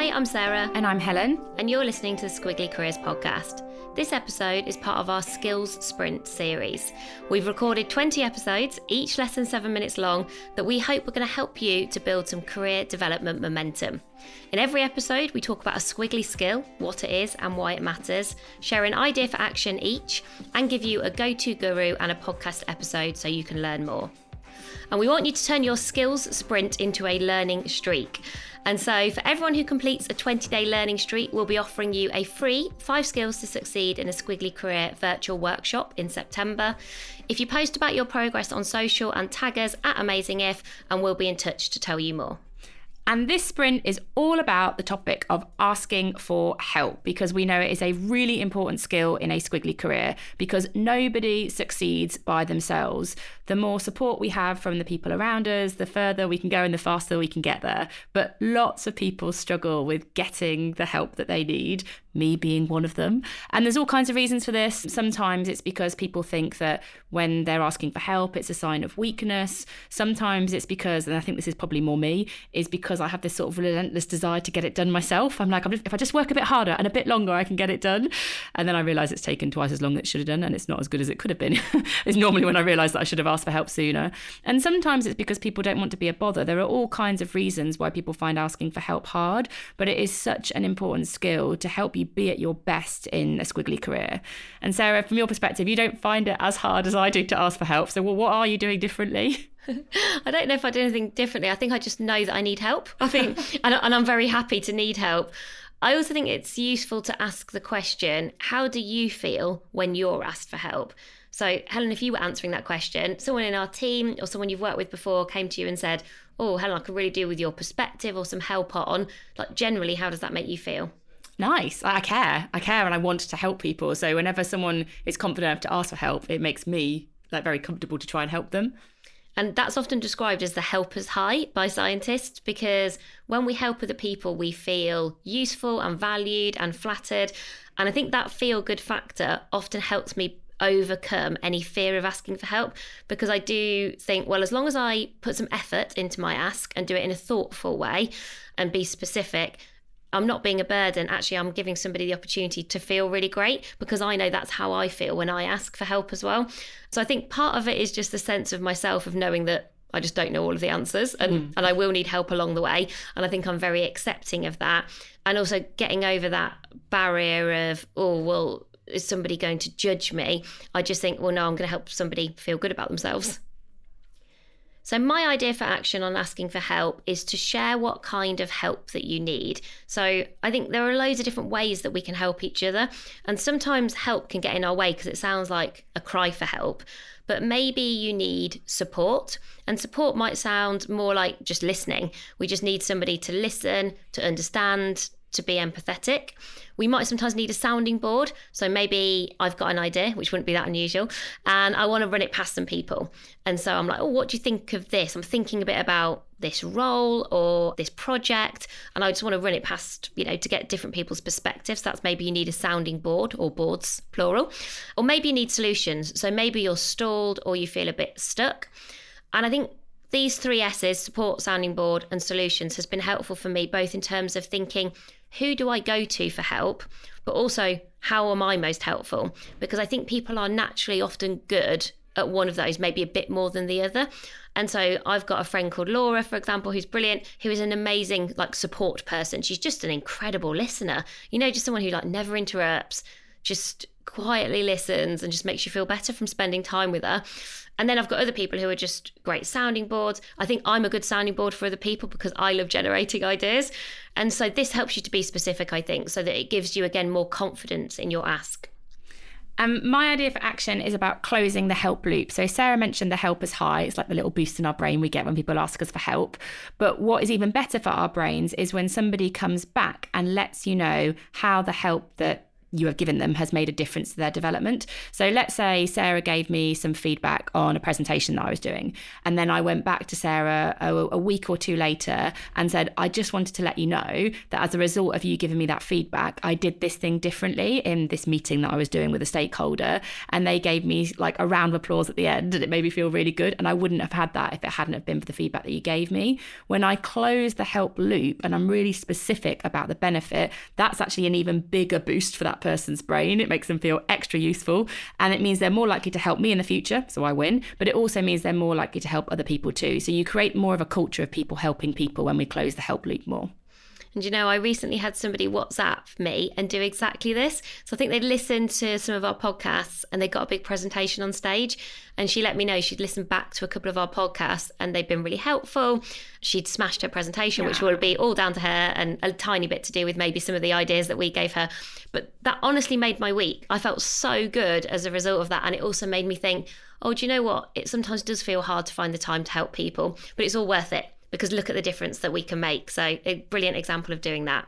Hi, I'm Sarah. And I'm Helen. And you're listening to the Squiggly Careers podcast. This episode is part of our Skills Sprint series. We've recorded 20 episodes, each less than 7 minutes long, that we hope are going to help you to build some career development momentum. In every episode, we talk about a squiggly skill, what it is and why it matters, share an idea for action each, and give you a go-to guru and a podcast episode so you can learn more. And we want you to turn your skills sprint into a learning streak. And so for everyone who completes a 20-day learning streak, we'll be offering you a free 5 skills to succeed in a Squiggly Career virtual workshop in September. If you post about your progress on social and tag us at AmazingIf, and we'll be in touch to tell you more. And this sprint is all about the topic of asking for help, because we know it is a really important skill in a squiggly career, because nobody succeeds by themselves. The more support we have from the people around us, the further we can go and the faster we can get there. But lots of people struggle with getting the help that they need, me being one of them. And there's all kinds of reasons for this. Sometimes it's because people think that when they're asking for help, it's a sign of weakness. Sometimes it's because, and I think this is probably more me, is because I have this sort of relentless desire to get it done myself. I'm like, if I just work a bit harder and a bit longer, I can get it done. And then I realise it's taken twice as long as it should have done, and it's not as good as it could have been. It's normally when I realise that I should have asked for help sooner. And sometimes it's because people don't want to be a bother. There are all kinds of reasons why people find asking for help hard, but it is such an important skill to help you be at your best in a squiggly career. And Sarah, from your perspective, you don't find it as hard as I do to ask for help. So what are you doing differently? I don't know if I do anything differently. I think I just know that I need help. I think, and I'm very happy to need help. I also think it's useful to ask the question, how do you feel when you're asked for help? So Helen, if you were answering that question, someone in our team or someone you've worked with before came to you and said, oh, Helen, I could really do with your perspective or some help on, like generally, how does that make you feel? Nice. I care and I want to help people. So whenever someone is confident enough to ask for help, it makes me very comfortable to try and help them. And that's often described as the helper's high by scientists, because when we help other people, we feel useful and valued and flattered. And I think that feel-good factor often helps me overcome any fear of asking for help, because I do think, well, as long as I put some effort into my ask and do it in a thoughtful way and be specific, I'm not being a burden. Actually, I'm giving somebody the opportunity to feel really great, because I know that's how I feel when I ask for help as well. So I think part of it is just the sense of myself of knowing that I just don't know all of the answers and I will need help along the way. And I think I'm very accepting of that. And also getting over that barrier of, oh, well, is somebody going to judge me? I just think, well, no, I'm going to help somebody feel good about themselves. So my idea for action on asking for help is to share what kind of help that you need. So I think there are loads of different ways that we can help each other. And sometimes help can get in our way because it sounds like a cry for help. But maybe you need support, and support might sound more like just listening. We just need somebody to listen, to understand, to be empathetic. We might sometimes need a sounding board. So maybe I've got an idea, which wouldn't be that unusual, and I want to run it past some people. And so I'm like, oh, what do you think of this? I'm thinking a bit about this role or this project, and I just want to run it past, to get different people's perspectives. That's maybe you need a sounding board, or boards, plural. Or maybe you need solutions. So maybe you're stalled or you feel a bit stuck. And I think these 3 S's, support, sounding board and solutions, has been helpful for me, both in terms of thinking, who do I go to for help, but also how am I most helpful? Because I think people are naturally often good at one of those, maybe a bit more than the other. And so I've got a friend called Laura, for example, who's brilliant, who is an amazing support person. She's just an incredible listener, just someone who never interrupts, just quietly listens and just makes you feel better from spending time with her. And then I've got other people who are just great sounding boards. I think I'm a good sounding board for other people because I love generating ideas. And so this helps you to be specific, I think, so that it gives you, again, more confidence in your ask. My idea for action is about closing the help loop. So Sarah mentioned the helper's high. It's like the little boost in our brain we get when people ask us for help. But what is even better for our brains is when somebody comes back and lets you know how the help that you have given them has made a difference to their development. So let's say Sarah gave me some feedback on a presentation that I was doing. And then I went back to Sarah a week or two later and said, I just wanted to let you know that as a result of you giving me that feedback, I did this thing differently in this meeting that I was doing with a stakeholder. And they gave me like a round of applause at the end, and it made me feel really good. And I wouldn't have had that if it hadn't have been for the feedback that you gave me. When I close the help loop and I'm really specific about the benefit, that's actually an even bigger boost for that person's brain. It makes them feel extra useful, and it means they're more likely to help me in the future, so I win, but it also means they're more likely to help other people too. So you create more of a culture of people helping people when we close the help loop more. And I recently had somebody WhatsApp me and do exactly this. So I think they'd listened to some of our podcasts and they got a big presentation on stage. And she let me know she'd listened back to a couple of our podcasts and they'd been really helpful. She'd smashed her presentation, which would be all down to her, and a tiny bit to do with maybe some of the ideas that we gave her. But that honestly made my week. I felt so good as a result of that. And it also made me think, oh, do you know what? It sometimes does feel hard to find the time to help people, but it's all worth it, because look at the difference that we can make. So a brilliant example of doing that.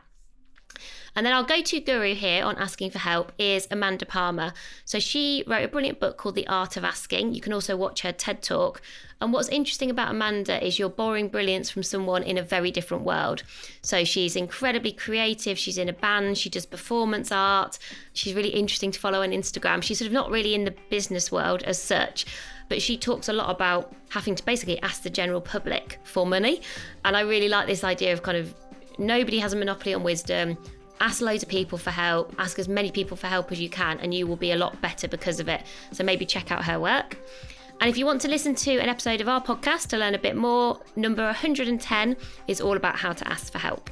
And then our go-to guru here on asking for help is Amanda Palmer. So she wrote a brilliant book called The Art of Asking. You can also watch her TED Talk. And what's interesting about Amanda is you're borrowing brilliance from someone in a very different world. So she's incredibly creative. She's in a band. She does performance art. She's really interesting to follow on Instagram. She's sort of not really in the business world as such, but she talks a lot about having to basically ask the general public for money. And I really like this idea of kind of nobody has a monopoly on wisdom. Ask loads of people for help, ask as many people for help as you can, and you will be a lot better because of it. So maybe check out her work. And if you want to listen to an episode of our podcast to learn a bit more, number 110 is all about how to ask for help.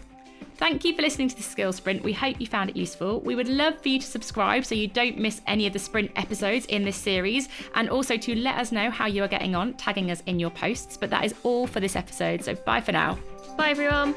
Thank you for listening to the Skills Sprint. We hope you found it useful. We would love for you to subscribe so you don't miss any of the Sprint episodes in this series, and also to let us know how you are getting on, tagging us in your posts. But that is all for this episode, so bye for now. Bye everyone.